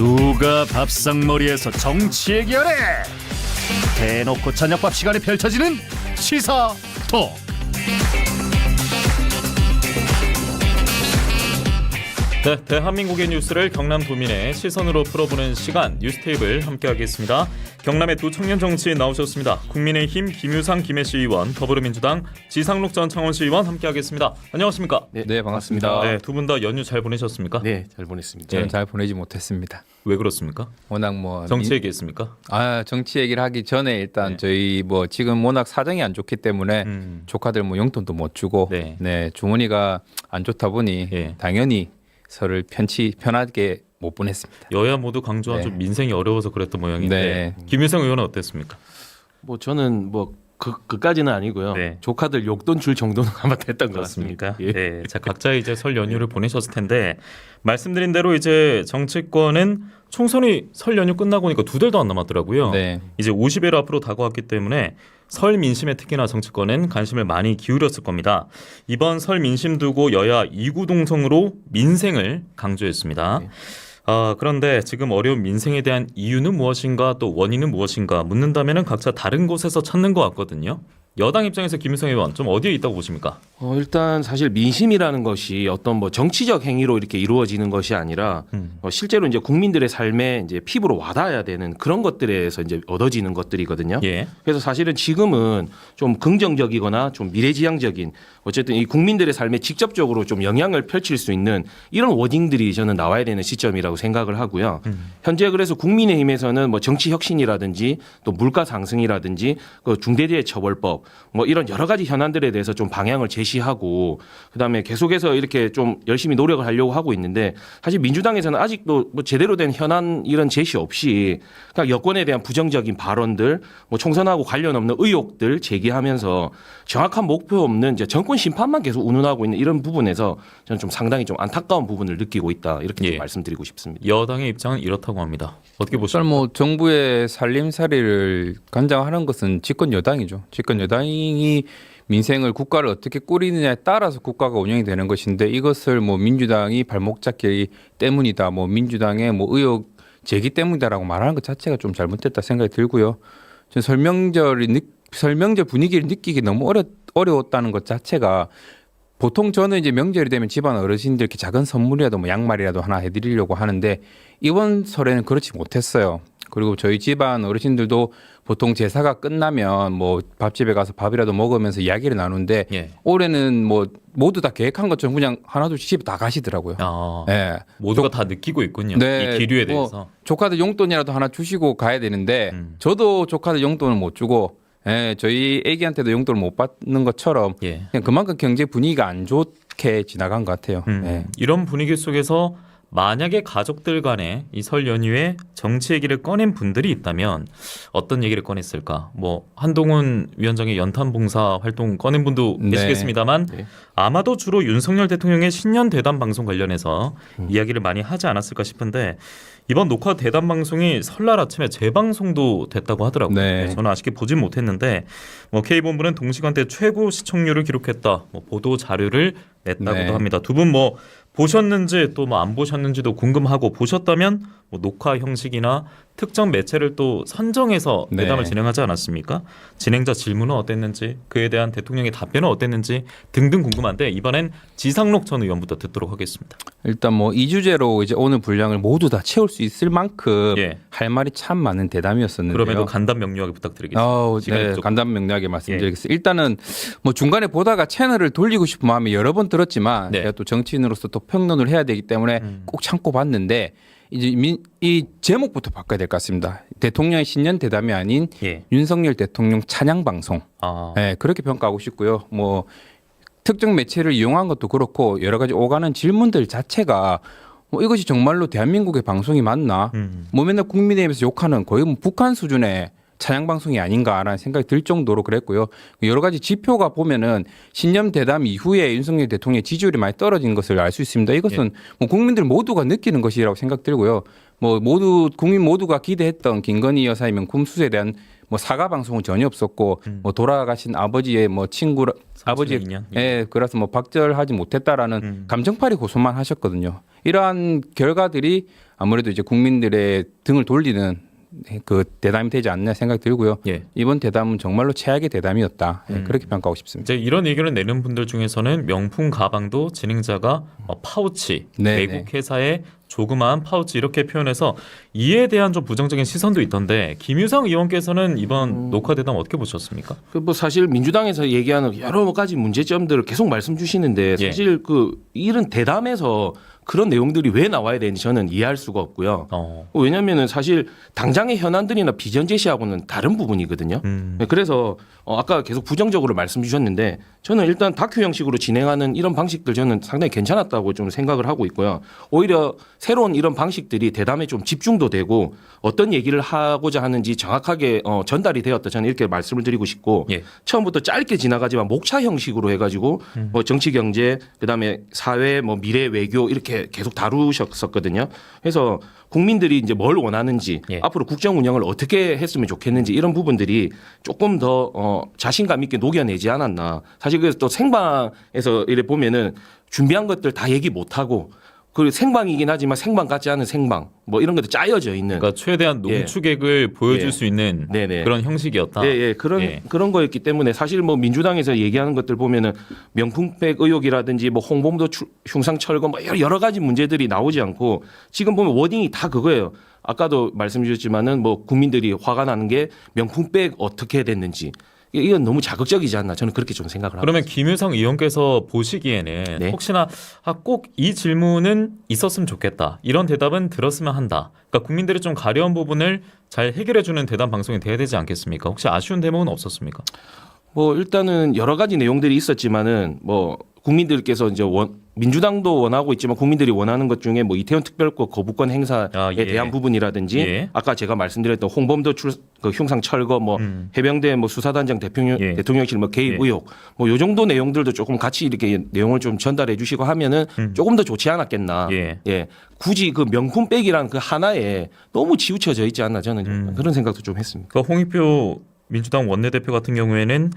누가 밥상머리에서 정치 얘기하래? 대놓고 저녁밥 시간에 펼쳐지는 시사톡. 네, 대한민국의 뉴스를 경남 도민의 시선으로 풀어보는 시간 뉴스테이블 함께하겠습니다. 경남의 두 청년 정치인 나오셨습니다. 국민의힘 김유상 김해시 의원, 더불어민주당 지상록 전 창원시 의원 함께하겠습니다. 안녕하십니까? 네, 반갑습니다. 네, 두 분 다 연휴 잘 보내셨습니까? 네, 잘 보냈습니다. 저는 잘 보내지 못했습니다. 왜 그렇습니까? 워낙 뭐 정치 얘기했습니까? 정치 얘기를 하기 전에 일단 네. 저희 뭐 지금 워낙 사정이 안 좋기 때문에 조카들 뭐 용돈도 못 주고 네. 주머니가 안 좋다 보니 예. 당연히 설을 편하게 못 보냈습니다. 여야 모두 강조한 네. 좀 민생이 어려워서 그랬던 모양인데 네. 김유상 의원은 어땠습니까? 뭐 저는 뭐 그까지는 아니고요. 네. 조카들 용돈 줄 정도는 아마 됐던 것 그렇습니까? 같습니다. 예. 네, 자 각자 이제 설 연휴를 보내셨을 텐데 말씀드린 대로 이제 정치권은 총선이 설 연휴 끝나고 니까 두 달도 안 남았더라고요. 네. 이제 50일 앞으로 다가왔기 때문에 설 민심에 특히나 정치권은 관심을 많이 기울였을 겁니다. 이번 설 민심 두고 여야 이구동성으로 민생을 강조했습니다. 네. 그런데 지금 어려운 민생에 대한 이유는 무엇인가 또 원인은 무엇인가 묻는다면 각자 다른 곳에서 찾는 것 같거든요. 여당 입장에서 김유상 의원 좀 어디에 있다고 보십니까? 일단 사실 민심이라는 것이 어떤 뭐 정치적 행위로 이렇게 이루어지는 것이 아니라 실제로 이제 국민들의 삶에 이제 피부로 와닿아야 되는 그런 것들에서 이제 얻어지는 것들이거든요. 예. 그래서 사실은 지금은 좀 긍정적이거나 좀 미래지향적인 어쨌든 이 국민들의 삶에 직접적으로 좀 영향을 펼칠 수 있는 이런 워딩들이 저는 나와야 되는 시점이라고 생각을 하고요. 현재 그래서 국민의힘에서는 뭐 정치 혁신이라든지 또 물가 상승이라든지 그 중대재해처벌법 뭐 이런 여러 가지 현안들에 대해서 좀 방향을 제시하고 그다음에 계속해서 이렇게 좀 열심히 노력을 하려고 하고 있는데 사실 민주당에서는 아직도 뭐 제대로 된 현안 이런 제시 없이 그냥 여권에 대한 부정적인 발언들 뭐 총선하고 관련 없는 의혹들 제기하면서 정확한 목표 없는 이제 정권 심판만 계속 운운하고 있는 이런 부분에서 저는 좀 상당히 좀 안타까운 부분을 느끼고 있다 이렇게 예. 좀 말씀드리고 싶습니다. 여당의 입장은 이렇다고 합니다. 어떻게 보십니까? 일단 뭐 정부의 살림살이를 관장하는 것은 집권 여당이죠. 집권 여당이 민생을 국가를 어떻게 꾸리느냐에 따라서 국가가 운영이 되는 것인데 이것을 뭐 민주당이 발목 잡기 때문이다. 뭐 민주당의 뭐 의혹 제기 때문이다라고 말하는 것 자체가 좀 잘못됐다 생각이 들고요. 전 설명절 분위기를 느끼기 너무 어려웠다는 것 자체가 보통 저는 이제 명절이 되면 집안 어르신들 이렇게 작은 선물이라도 뭐 양말이라도 하나 해드리려고 하는데 이번 설에는 그렇지 못했어요. 그리고 저희 집안 어르신들도 보통 제사가 끝나면 뭐 밥집에 가서 밥이라도 먹으면서 이야기를 나누는데 예. 올해는 뭐 모두 다 계획한 것처럼 그냥 하나둘씩 집에 다 가시더라고요. 네. 모두가 다 느끼고 있군요. 이 기류에 대해서. 뭐 조카들 용돈이라도 하나 주시고 가야 되는데 저도 조카들 용돈을 못 주고 저희 애기한테도 용돈을 못 받는 것처럼 예. 그냥 그만큼 경제 분위기가 안 좋게 지나간 것 같아요. 이런 분위기 속에서 만약에 가족들 간에 이 설 연휴에 정치 얘기를 꺼낸 분들이 있다면 어떤 얘기를 꺼냈을까? 뭐 한동훈 위원장의 연탄 봉사 활동 꺼낸 분도 계시겠습니다만 네. 아마도 주로 윤석열 대통령의 신년 대담 방송 관련해서 이야기를 많이 하지 않았을까 싶은데 이번 녹화 대담 방송이 설날 아침에 재방송도 됐다고 하더라고요. 네. 저는 아쉽게 보진 못했는데 뭐 K본부는 동시간대 최고 시청률을 기록했다. 뭐 보도 자료를 냈다고도 네. 합니다. 두 분 뭐 보셨는지 또 뭐 안 보셨는지도 궁금하고 보셨다면 뭐 녹화 형식이나 특정 매체를 또 선정해서 네. 대담을 진행하지 않았습니까? 진행자 질문은 어땠는지 그에 대한 대통령의 답변은 어땠는지 등등 궁금한데 이번엔 지상록 전 의원부터 듣도록 하겠습니다. 일단 뭐 이 주제로 이제 오늘 분량을 모두 다 채울 수 있을 만큼 예. 할 말이 참 많은 대담이었었는데요. 그럼에도 간단 명료하게 부탁드리겠습니다. 시간이 네, 부족- 간단 명료하게 말씀드리겠습니다. 일단은 뭐 중간에 보다가 채널을 돌리고 싶은 마음이 여러 번 들었지만 네. 제가 또 정치인으로서 또 평론을 해야 되기 때문에 꼭 참고 봤는데 이제 이 제목부터 바꿔야 될 것 같습니다. 대통령의 신년 대담이 아닌 예. 윤석열 대통령 찬양 방송. 네, 그렇게 평가하고 싶고요. 뭐 특정 매체를 이용한 것도 그렇고 여러 가지 오가는 질문들 자체가 뭐 이것이 정말로 대한민국의 방송이 맞나? 뭐 맨날 국민의힘에서 욕하는 거의 뭐 북한 수준의 찬양 방송이 아닌가라는 생각이 들 정도로 그랬고요. 여러 가지 지표가 보면은 신년 대담 이후에 윤석열 대통령의 지지율이 많이 떨어진 것을 알 수 있습니다. 이것은 뭐 국민들 모두가 느끼는 것이라고 생각 들고요. 뭐 모두 국민 모두가 기대했던 김건희 여사의 명품 수수에 대한 뭐 사과 방송은 전혀 없었고 뭐 돌아가신 아버지의 뭐 친구 아버지의 인연. 예, 그래서 뭐 박절하지 못했다라는 감정팔이 고소만 하셨거든요. 이러한 결과들이 아무래도 이제 국민들의 등을 돌리는 그 대담이 되지 않나 생각이 들고요. 예. 이번 대담은 정말로 최악의 대담이었다. 예, 그렇게 평가하고 싶습니다. 이제 이런 의견을 내는 분들 중에서는 명품 가방도 진행자가 파우치, 네, 외국 회사의 조그마한 파우치 이렇게 표현해서 이에 대한 좀 부정적인 시선도 있던데 김유성 의원께서는 이번 녹화 대담 어떻게 보셨습니까? 그 뭐 사실 민주당에서 얘기하는 여러 가지 문제점들을 계속 말씀 주시는데 예. 사실 그 이런 대담에서 그런 내용들이 왜 나와야 되는지 저는 이해할 수가 없고요. 왜냐하면은 사실 당장의 현안들이나 비전 제시하고는 다른 부분이거든요. 그래서 아까 계속 부정적으로 말씀 주셨는데 저는 일단 다큐 형식으로 진행하는 이런 방식들 저는 상당히 괜찮았다고 좀 생각을 하고 있고요. 오히려 새로운 이런 방식들이 대담에 좀 집중도 되고 어떤 얘기를 하고자 하는지 정확하게 전달이 되었다. 저는 이렇게 말씀을 드리고 싶고 예. 처음부터 짧게 지나가지만 목차 형식으로 해가지고 뭐 정치 경제 그다음에 사회 뭐 미래 외교 이렇게 계속 다루셨었거든요. 그래서 국민들이 이제 뭘 원하는지 예. 앞으로 국정 운영을 어떻게 했으면 좋겠는지 이런 부분들이 조금 더 자신감 있게 녹여내지 않았나. 사실 그래서 또 생방에서 이래 보면은 준비한 것들 다 얘기 못 하고 그 생방이긴 하지만 생방 같지 않은 생방 뭐 이런 것도 짜여져 있는. 그러니까 최대한 농축액을 보여줄 예. 수 있는 네네. 그런 형식이었다. 예, 그런 거였기 때문에 사실 뭐 민주당에서 얘기하는 것들 보면은 명품백 의혹이라든지 뭐 홍범도 흉상 철거 뭐 여러 가지 문제들이 나오지 않고 지금 보면 워딩이 다 그거예요. 아까도 말씀 주셨지만은 뭐 국민들이 화가 나는 게 명품백 어떻게 됐는지 이건 너무 자극적이지 않나 저는 그렇게 좀 생각을 합니다. 그러면 김유성 의원께서 보시기에는 네. 혹시나 꼭 이 질문은 있었으면 좋겠다. 이런 대답은 들었으면 한다. 그러니까 국민들이 좀 가려운 부분을 잘 해결해주는 대담 방송이 돼야 되지 않겠습니까? 혹시 아쉬운 대목은 없었습니까? 뭐 일단은 여러 가지 내용들이 있었지만은 뭐 국민들께서 이제 민주당도 원하고 있지만 국민들이 원하는 것 중에 뭐 이태원 특별법 거부권 행사에 예. 대한 부분이라든지 예. 아까 제가 말씀드렸던 홍범도 그 흉상 철거 뭐 해병대 뭐 수사단장 대통령실 뭐 개입 예. 의혹 뭐 요 정도 내용들도 조금 같이 이렇게 내용을 좀 전달해 주시고 하면은 조금 더 좋지 않았겠나. 예. 굳이 그 명품백이라는 그 하나에 너무 치우쳐져 있지 않나 저는 그런 생각도 좀 했습니다. 그러니까 홍익표 민주당 원내대표 같은 경우에는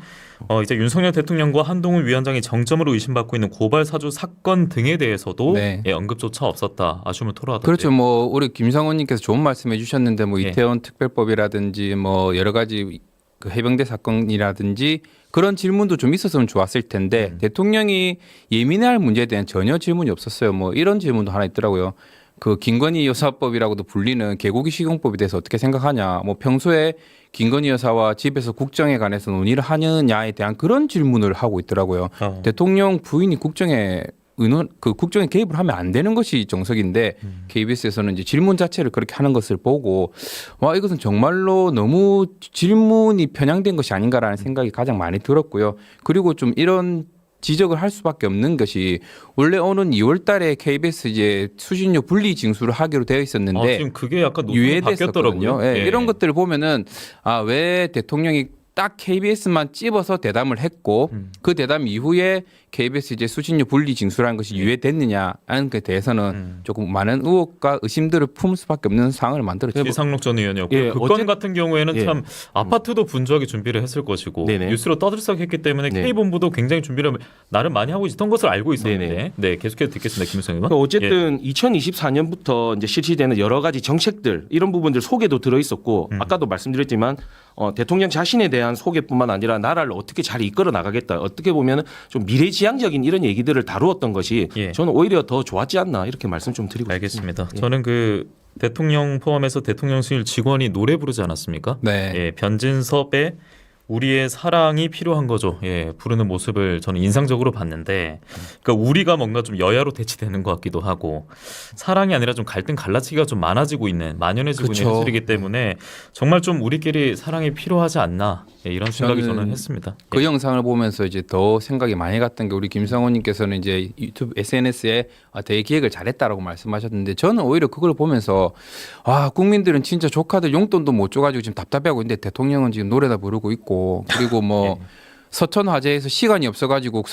이제 윤석열 대통령과 한동훈 위원장이 정점으로 의심받고 있는 고발 사주 사건 등에 대해서도 네. 언급조차 없었다. 아쉬움을 토로하던데. 그렇죠. 뭐 우리 김성원님께서 좋은 말씀해 주셨는데 뭐 예. 이태원 특별법이라든지 뭐 여러 가지 그 해병대 사건이라든지 그런 질문도 좀 있었으면 좋았을 텐데 대통령이 예민해할 문제에 대한 전혀 질문이 없었어요. 뭐 이런 질문도 하나 있더라고요. 그 김건희 여사법이라고도 불리는 개고기 식용법에 대해서 어떻게 생각하냐. 뭐 평소에 김건희 여사와 집에서 국정에 관해서 논의를 하느냐에 대한 그런 질문을 하고 있더라고요. 대통령 부인이 국정에 개입을 하면 안 되는 것이 정석인데 KBS에서는 이제 질문 자체를 그렇게 하는 것을 보고 와 이것은 정말로 너무 질문이 편향된 것이 아닌가라는 생각이 가장 많이 들었고요. 그리고 좀 이런 지적을 할 수밖에 없는 것이 원래 오는 2월 달에 KBS 이제 수신료 분리 징수를 하기로 되어 있었는데 지금 그게 약간 노선이 바뀌었더라고요. 유예됐었거든요. 예, 이런 것들을 보면은 왜 대통령이 딱 KBS만 찝어서 대담을 했고 그 대담 이후에 KBS 이제 수신료 분리 징수라는 것이 유예됐느냐 하는 것에 대해서는 조금 많은 의혹과 의심들을 품을 수밖에 없는 상황을 만들었죠. 이상록 전 의원이었고 예, 그 건 같은 경우에는 예. 참 아파트도 분주하게 준비를 했을 것이고 네네. 뉴스로 떠들썩했기 때문에 네. K본부도 굉장히 준비를 나름 많이 하고 있었던 것을 알고 있었는데 네네. 네, 계속해서 듣겠습니다. 김우성 의원. 그러니까 어쨌든 2024년부터 이제 실시되는 여러 가지 정책들 이런 부분들 소개도 들어 있었고 아까도 말씀드렸지만 대통령 자신에 대한 소개뿐만 아니라 나라를 어떻게 잘 이끌어 나가겠다. 어떻게 보면 좀 미래지향적인 이런 얘기들을 다루었던 것이 예. 저는 오히려 더 좋았지 않나 이렇게 말씀 좀 드리고 알겠습니다. 싶습니다. 저는 그 대통령 포함해서 대통령실 직원이 노래 부르지 않았습니까? 네. 예, 변진섭의 우리의 사랑이 필요한 거죠. 예, 부르는 모습을 저는 인상적으로 봤는데, 그러니까 우리가 뭔가 좀 여야로 대치되는 것 같기도 하고, 사랑이 아니라 좀 갈등 갈라치기가 좀 많아지고 있는, 만연해지고 있는 그쵸. 현실이기 때문에 정말 좀 우리끼리 사랑이 필요하지 않나 예, 이런 생각이 저는 했습니다. 그 영상을 보면서 이제 더 생각이 많이 갔던 게 우리 김성원님께서는 이제 유튜브 SNS에 되게 기획을 잘했다라고 말씀하셨는데 저는 오히려 그걸 보면서 국민들은 진짜 조카들 용돈도 못 줘가지고 지금 답답해하고 있는데 대통령은 지금 노래다 부르고 있고 그리고 뭐 서천 화재에서 시간이 없어가지고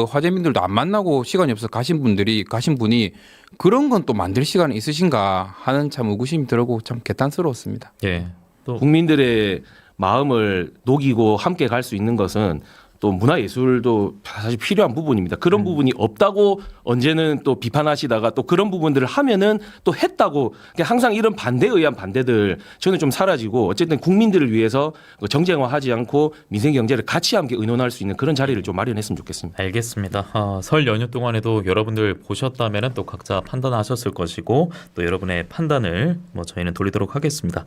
화재민들도 안 만나고 시간이 없어 가신 분이 그런 건 또 만들 시간이 있으신가 하는 참 의구심이 들고 참 개탄스러웠습니다. 예. 또 국민들의 마음을 녹이고 함께 갈 수 있는 것은 또 문화예술도 사실 필요한 부분입니다. 그런 부분이 없다고 언제는 또 비판하시다가 또 그런 부분들을 하면은 또 했다고 항상 이런 반대에 의한 반대들 저는 좀 사라지고 어쨌든 국민들을 위해서 정쟁화하지 않고 민생 경제를 같이 함께 의논할 수 있는 그런 자리를 좀 마련했으면 좋겠습니다. 알겠습니다. 설 연휴 동안에도 여러분들 보셨다면 또 각자 판단하셨을 것이고 또 여러분의 판단을 저희는 돌리도록 하겠습니다.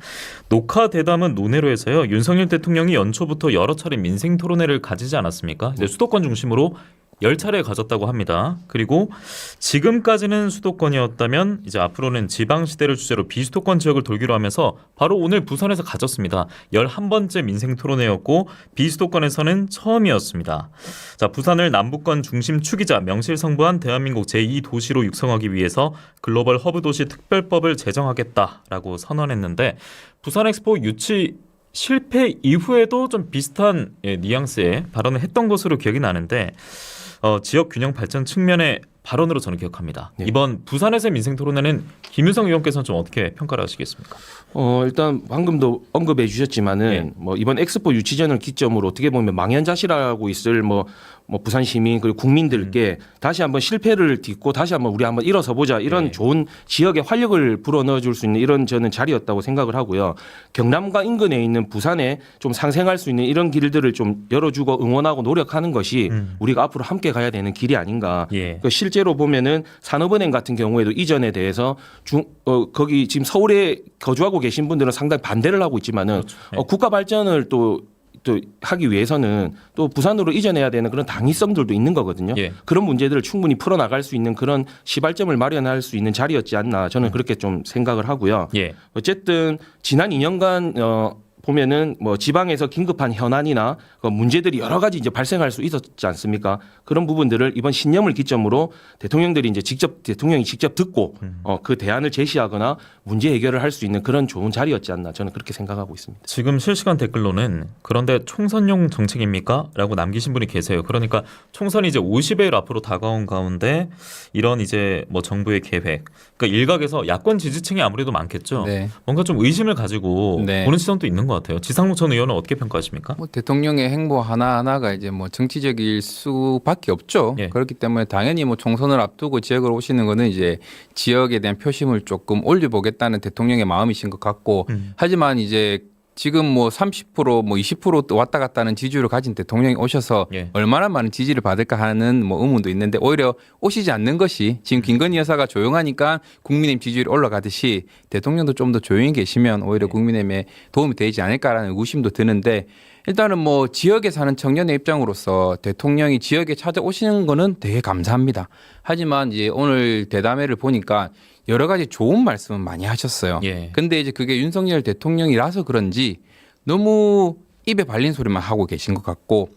녹화 대담은 논외로에서요. 윤석열 대통령이 연초부터 여러 차례 민생 토론회를 가지지 않았습니까? 이제 수도권 중심으로 10차례 가졌다고 합니다. 그리고 지금까지는 수도권이었다면 이제 앞으로는 지방시대를 주제로 비수도권 지역을 돌기로 하면서 바로 오늘 부산에서 가졌습니다. 11번째 민생토론회였고 비수도권에서는 처음이었습니다. 자, 부산을 남부권 중심 축이자 명실상부한 대한민국 제2도시로 육성하기 위해서 글로벌 허브도시 특별법을 제정하겠다라고 선언했는데 부산엑스포 유치 실패 이후에도 좀 비슷한 뉘앙스의 발언을 했던 것으로 기억이 나는데 지역 균형 발전 측면의 발언으로 저는 기억합니다. 네. 이번 부산에서의 민생토론회는 김유성 의원께서는 좀 어떻게 평가를 하시겠습니까? 일단 방금도 언급해 주셨지만은 이번 엑스포 유치전을 기점으로 어떻게 보면 망연자실하고 있을 부산 시민 그리고 국민들께 다시 한번 실패를 딛고 다시 한번 우리 한번 일어서 보자 이런 좋은 지역에 활력을 불어넣어 줄 수 있는 이런 저는 자리였다고 생각을 하고요. 경남과 인근에 있는 부산에 좀 상생할 수 있는 이런 길들을 좀 열어주고 응원하고 노력하는 것이 우리가 앞으로 함께 가야 되는 길이 아닌가. 그러니까 실제로 보면은 산업은행 같은 경우에도 이전에 대해서 거기 지금 서울에 거주하고 계신 분들은 상당히 반대를 하고 있지만은 국가 발전을 또 하기 위해서는 또 부산으로 이전해야 되는 그런 당위성들도 있는 거거든요. 그런 문제들을 충분히 풀어나갈 수 있는 그런 시발점을 마련할 수 있는 자리였지 않나 저는 그렇게 좀 생각을 하고요. 어쨌든 지난 2년간 보면은 지방에서 긴급한 현안이나 문제들이 여러 가지 이제 발생할 수 있었지 않습니까? 그런 부분들을 이번 신념을 기점으로 대통령이 직접 듣고 그 대안을 제시하거나 문제 해결을 할 수 있는 그런 좋은 자리였지 않나 저는 그렇게 생각하고 있습니다. 지금 실시간 댓글로는 그런데 총선용 정책입니까? 라고 남기신 분이 계세요. 그러니까 총선이 이제 50일 앞으로 다가온 가운데 이런 이제 정부의 계획, 그러니까 일각에서 야권 지지층이 아무래도 많겠죠. 네. 뭔가 좀 의심을 가지고 보는 시선도 있는 것 같아요. 지상무 전 의원은 어떻게 평가하십니까? 대통령의 행보 하나하나가 이제 정치적일 수밖에 없죠. 그렇기 때문에 당연히 총선을 앞두고 지역을 오시는 거는 이제 지역에 대한 표심을 조금 올려보겠다는 대통령의 마음이신 것 같고 하지만 이제 지금 30% 20% 왔다 갔다 하는 지지율을 가진 대통령이 오셔서 얼마나 많은 지지를 받을까 하는 의문도 있는데 오히려 오시지 않는 것이 지금 김건희 여사가 조용하니까 국민의힘 지지율이 올라가듯이 대통령도 좀 더 조용히 계시면 오히려 국민의힘에 도움이 되지 않을까라는 의구심도 드는데 일단은 지역에 사는 청년의 입장으로서 대통령이 지역에 찾아오시는 거는 되게 감사합니다. 하지만 이제 오늘 대담회를 보니까 여러 가지 좋은 말씀은 많이 하셨어요. 근데 이제 그게 윤석열 대통령이라서 그런지 너무 입에 발린 소리만 하고 계신 것 같고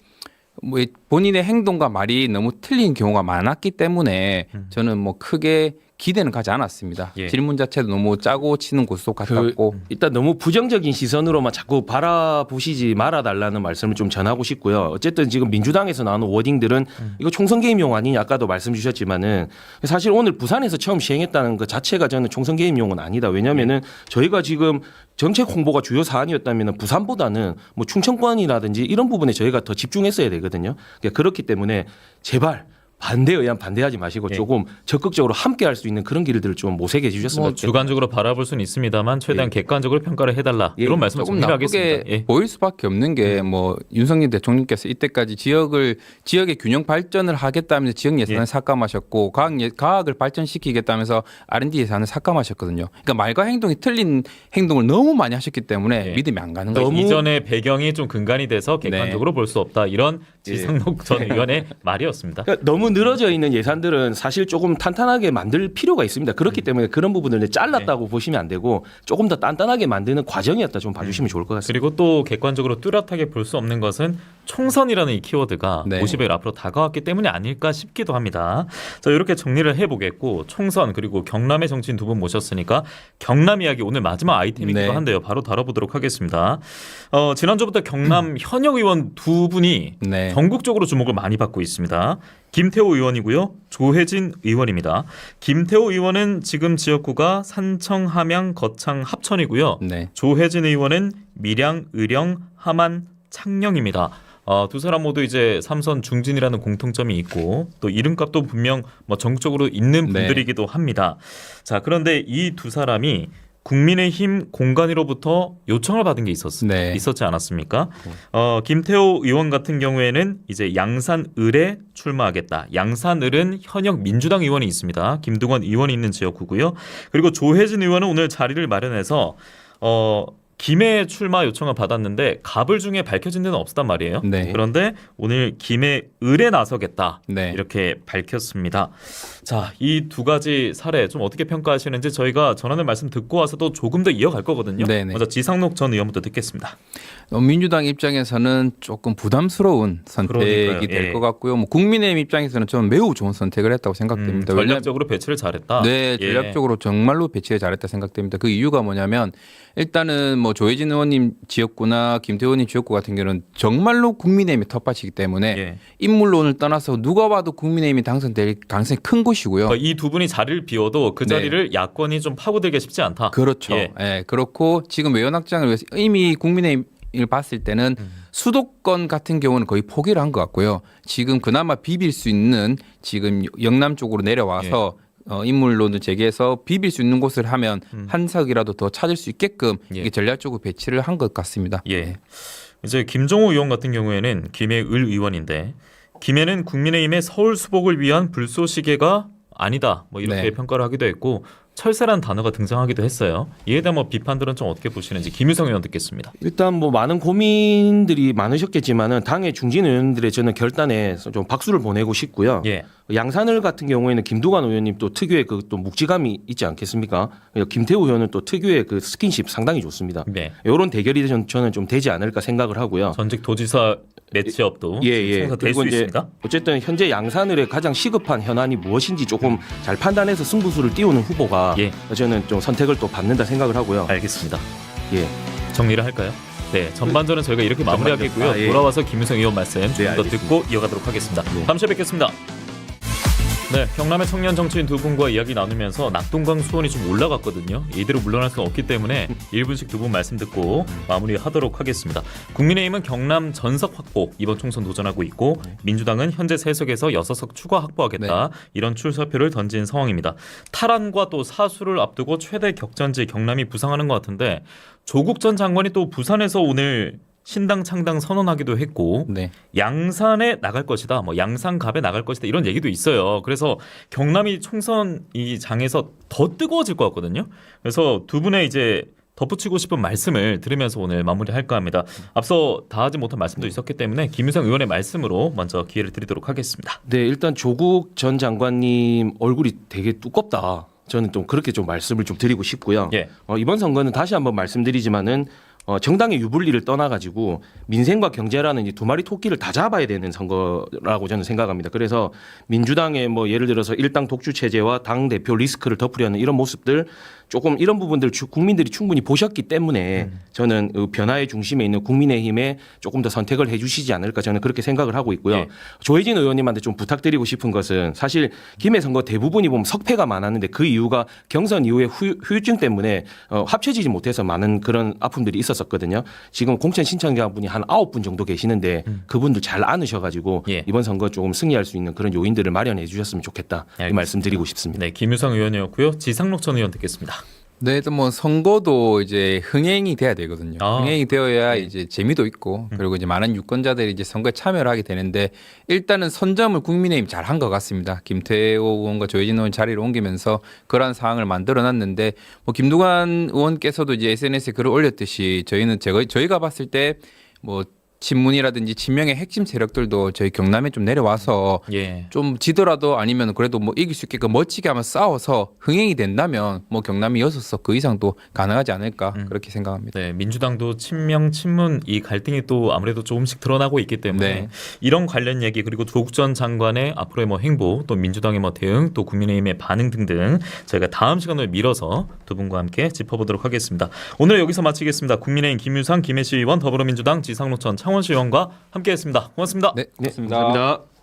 본인의 행동과 말이 너무 틀린 경우가 많았기 때문에 저는 크게 기대는 가지 않았습니다. 질문 자체도 너무 짜고 치는 고수 같았고 일단 너무 부정적인 시선으로만 자꾸 바라보시지 말아달라는 말씀을 좀 전하고 싶고요. 어쨌든 지금 민주당에서 나오는 워딩들은 이거 총선 개입용 아니냐 아까도 말씀 주셨지만은 사실 오늘 부산에서 처음 시행했다는 것 자체가 저는 총선 개입용은 아니다. 왜냐하면은 저희가 지금 정책 홍보가 주요 사안이었다면 부산보다는 충청권이라든지 이런 부분에 저희가 더 집중했어야 되거든요. 그렇기 때문에 제발 반대에 의한 반대하지 마시고 조금 적극적으로 함께 할 수 있는 그런 길들을 좀 모색해 주셨으면 좋겠습니다. 주관적으로 바라볼 수는 있습니다만 최대한 객관적으로 평가를 해달라. 이런 말씀을 조금 정리하겠습니다. 나쁘게 보일 수밖에 없는 게 윤석열 대통령께서 이때까지 지역의 균형 발전을 하겠다면서 지역 예산을 삭감하셨고 과학을 발전시키겠다면서 R&D 예산을 삭감하셨거든요. 그러니까 말과 행동이 틀린 행동을 너무 많이 하셨기 때문에 믿음이 안 가는 거죠. 이전의 배경이 좀 근간이 돼서 객관적으로 볼 수 없다. 이런 지상록 전 의원의 말이었습니다. 그러니까 너무 늘어져 있는 예산들은 사실 조금 탄탄하게 만들 필요가 있습니다. 그렇기 때문에 그런 부분을 잘랐다고 보시면 안 되고 조금 더 단단하게 만드는 과정이었다 좀 봐주시면 좋을 것 같습니다. 그리고 또 객관적으로 뚜렷하게 볼 수 없는 것은 총선이라는 이 키워드가 네. 50일 앞으로 다가왔기 때문이 아닐까 싶기도 합니다. 자, 이렇게 정리를 해보겠고 총선 그리고 경남의 정치인 두 분 모셨으니까 경남 이야기 오늘 마지막 아이템이기도 네. 한데요. 바로 다뤄보도록 하겠습니다. 지난주부터 경남 현역 의원 두 분이 네. 전국적으로 주목을 많이 받고 있습니다. 김태호 의원이고요. 조혜진 의원입니다. 김태호 의원은 지금 지역구가 산청, 함양, 거창, 합천이고요. 네. 조혜진 의원은 밀양, 의령, 함안, 창녕입니다. 두 사람 모두 이제 삼선 중진이라는 공통점이 있고 또 이름값도 분명 뭐 전국적으로 있는 네. 분들이기도 합니다. 자, 그런데 이 두 사람이 국민의힘 공관위로부터 요청을 받은 게 네. 있었지 않았습니까? 김태호 의원 같은 경우에는 이제 양산을에 출마하겠다. 양산을은 현역 민주당 의원이 있습니다. 김두관 의원이 있는 지역구고요. 그리고 조혜진 의원은 오늘 자리를 마련해서 김해 출마 요청을 받았는데 갑을 중에 밝혀진 데는 없었단 말이에요. 네. 그런데 오늘 김해 을에 나서겠다 네. 이렇게 밝혔습니다. 자, 이 두 가지 사례 좀 어떻게 평가하시는지 저희가 전하는 말씀 듣고 와서도 조금 더 이어갈 거거든요. 네네. 먼저 지상록 전 의원부터 듣겠습니다. 민주당 입장에서는 조금 부담스러운 선택이 그러니까요. 될 예. 것 같고요. 뭐 국민의힘 입장에서는 저는 매우 좋은 선택을 했다고 생각됩니다. 왜냐하면 전략적으로 배치를 잘했다. 네, 예. 전략적으로 정말로 배치를 잘했다 생각됩니다. 그 이유가 뭐냐면 일단은 뭐 조혜진 의원님 지역구나 김태호 의원님 지역구 같은 경우는 정말로 국민의힘의 텃밭이기 때문에 예. 인물론을 떠나서 누가 봐도 국민의힘이 당선될 가능성이 큰 곳이고요. 이 두 분이 자리를 비워도 그 네. 자리를 야권이 좀 파고들기 쉽지 않다. 그렇죠. 예. 예, 그렇고 지금 외연 확장을 위해서 이미 국민의힘을 봤을 때는 수도권 같은 경우는 거의 포기를 한 것 같고요. 지금 그나마 비빌 수 있는 지금 영남 쪽으로 내려와서 인물론을 제기해서 비빌 수 있는 곳을 하면 한 석이라도 더 찾을 수 있게끔 예. 이게 전략적으로 배치를 한 것 같습니다. 예. 이제 김종호 의원 같은 경우에는 김해 을 의원인데 김해는 국민의힘의 서울 수복을 위한 불쏘시개가 아니다. 뭐 이렇게 네. 평가를 하기도 했고 철새라는 단어가 등장하기도 했어요. 이에 대한 뭐 비판들은 좀 어떻게 보시는지 김유성 의원 듣겠습니다. 일단 뭐 많은 고민들이 많으셨겠지만은 당의 중진 의원들의 저는 결단에 좀 박수를 보내고 싶고요. 예. 양산을 같은 경우에는 김두관 의원님 또 특유의 그 또 묵직함이 있지 않겠습니까? 김태우 의원은 또 특유의 그 스킨십 상당히 좋습니다. 네. 이런 대결이 저는 좀 되지 않을까 생각을 하고요. 전직 도지사 매치업도 예. 성사될 그리고 수 이제 있습니다. 어쨌든 현재 양산을의 가장 시급한 현안이 무엇인지 조금 잘 판단해서 승부수를 띄우는 후보가 예. 저는 좀 선택을 또 받는다 생각을 하고요. 알겠습니다. 예. 정리를 할까요? 네, 전반전은 저희가 이렇게 마무리하겠고요. 아, 예. 돌아와서 김유성 의원 말씀 좀 더 알겠습니다. 듣고 이어가도록 하겠습니다. 네. 다음 주에 뵙겠습니다. 네, 경남의 청년 정치인 두 분과 이야기 나누면서 낙동강 수온이 좀 올라갔거든요. 이대로 물러날 수는 없기 때문에 1분씩 두 분 말씀 듣고 마무리하도록 하겠습니다. 국민의힘은 경남 전석 확보 이번 총선 도전하고 있고 민주당은 현재 3석에서 6석 추가 확보하겠다. 이런 출사표를 던진 상황입니다. 탈환과 또 사수를 앞두고 최대 격전지 경남이 부상하는 것 같은데 조국 전 장관이 또 부산에서 오늘 신당 창당 선언하기도 했고 네. 양산에 나갈 것이다. 뭐 양산갑에 나갈 것이다. 이런 얘기도 있어요. 그래서 경남이 총선 이 장에서 더 뜨거워질 것 같거든요. 그래서 두 분의 이제 덧붙이고 싶은 말씀을 들으면서 오늘 마무리할까 합니다. 앞서 다 하지 못한 말씀도 있었기 때문에 김유성 의원의 말씀으로 먼저 기회를 드리도록 하겠습니다. 네, 일단 조국 전 장관님 얼굴이 되게 두껍다. 저는 좀 그렇게 좀 말씀을 좀 드리고 싶고요. 예. 이번 선거는 다시 한번 말씀드리지만은 정당의 유불리를 떠나가지고 민생과 경제라는 이 두 마리 토끼를 다 잡아야 되는 선거라고 저는 생각합니다. 그래서 민주당의 뭐 예를 들어서 일당 독주 체제와 당 대표 리스크를 덮으려는 이런 모습들 조금 이런 부분들 국민들이 충분히 보셨기 때문에 저는 변화의 중심에 있는 국민의힘에 조금 더 선택을 해주시지 않을까 저는 그렇게 생각을 하고 있고요. 예. 조혜진 의원님한테 좀 부탁드리고 싶은 것은 사실 김해 선거 대부분이 보면 석패가 많았는데 그 이유가 경선 이후에 후유증 때문에 합쳐지지 못해서 많은 그런 아픔들이 있었거든요. 지금 공천 신청자분이 한 9분 정도 계시는데 그분들 잘 안으셔가지고 예. 이번 선거 조금 승리할 수 있는 그런 요인들을 마련해 주셨으면 좋겠다. 이 알겠습니다. 말씀 드리고 싶습니다. 네, 김유성 의원이었고요. 지상록 전 의원 듣겠습니다. 네, 또 뭐 선거도 이제 흥행이 돼야 되거든요. 아. 흥행이 되어야 이제 재미도 있고 그리고 이제 많은 유권자들이 이제 선거에 참여를 하게 되는데 일단은 선점을 국민의힘 잘 한 것 같습니다. 김태호 의원과 조혜진 의원 자리를 옮기면서 그러한 상황을 만들어놨는데 뭐 김두관 의원께서도 이제 SNS에 글을 올렸듯이 저희가 봤을 때 뭐 친문이라든지 친명의 핵심 세력들도 저희 경남에 좀 내려와서 예. 좀 지더라도 아니면 그래도 뭐 이길 수 있게끔 멋지게 한번 싸워서 흥행이 된다면 뭐 경남이 6석 그 이상도 가능하지 않을까 그렇게 생각합니다. 네, 민주당도 친명 친문 이 갈등이 또 아무래도 조금씩 드러나고 있기 때문에 네. 이런 관련 얘기 그리고 조국 전 장관의 앞으로의 뭐 행보 또 민주당의 뭐 대응 또 국민의힘의 반응 등등 저희가 다음 시간을 밀어서 두 분과 함께 짚어보도록 하겠습니다. 오늘 여기서 마치겠습니다. 국민의힘 김유상 김해시 의원 더불어민주당 지상로천 창원시 의원과 함께했습니다. 고맙습니다. 네. 네, 감사합니다.